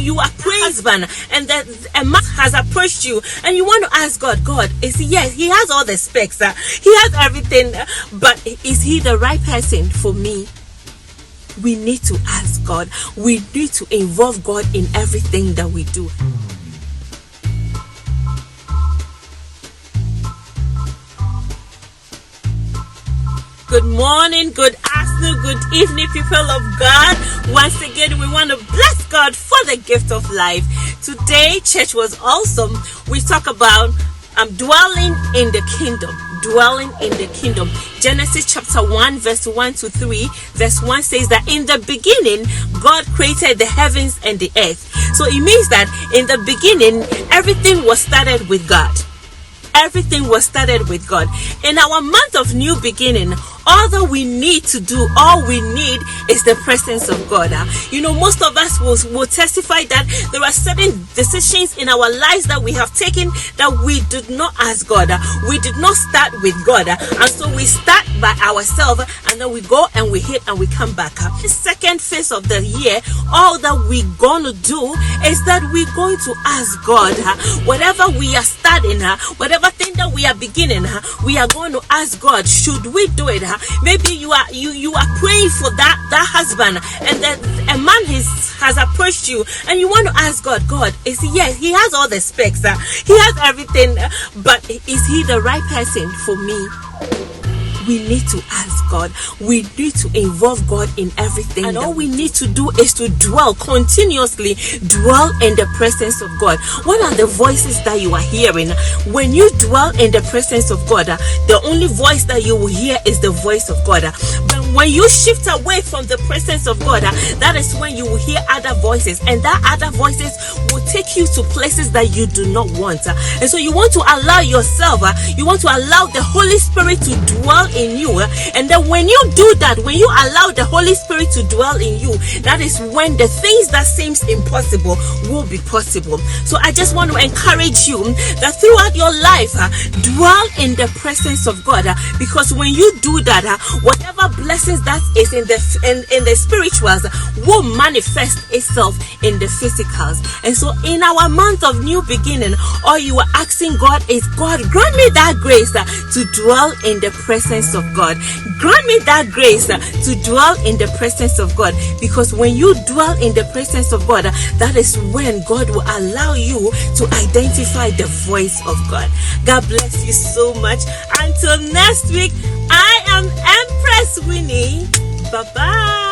you are husband, and that a man has approached you, and you want to ask God, is he? Yes, he has all the specs, he has everything, but is he the right person for me? We need to ask God. We need to involve God in everything that we do. Good morning, good afternoon, good evening, people of God. Once again, we want to bless God for the gift of life. Today, church was awesome. We talk about dwelling in the kingdom. Dwelling in the kingdom. Genesis chapter 1 verse 1 to 3. Verse 1 says that in the beginning, God created the heavens and the earth. So it means that in the beginning, everything was started with God. Everything was started with God. In our month of new beginning, all that we need to do, all we need is the presence of God. You know, most of us will testify that there are certain decisions in our lives that we have taken that we did not ask God. We did not start with God. And so we start by ourselves, and then we go and we hit and we come back. The second phase of the year, all that we're going to do is that we're going to ask God. Whatever we are starting, whatever thing that we are beginning, we are going to ask God, should we do it? Maybe you are praying for that husband, and then a man has approached you, and you want to ask God, is he? Yes, he has all the specs, he has everything, but is he the right person for me? We need to ask God. We need to involve God in everything. And all we need to do is to continuously dwell in the presence of God. What are the voices that you are hearing? When you dwell in the presence of God, the only voice that you will hear is the voice of God. But when you shift away from the presence of God, that is when you will hear other voices. And that other voices will take you to places that you do not want. And so you want to allow yourself, you want to allow the Holy Spirit to dwell in you, and then when you do that, when you allow the Holy Spirit to dwell in you, that is when the things that seems impossible will be possible. So I just want to encourage you that throughout your life, dwell in the presence of God, because when you do that, whatever blessings that is in the spirituals will manifest itself in the physicals. And so in our month of new beginning, all you are asking God is, God, grant me that grace to dwell in the presence of God. Grant me that grace to dwell in the presence of God, because when you dwell in the presence of God, that is when God will allow you to identify the voice of God. God bless you so much. Until next week, I am Empress Winnie. Bye-bye.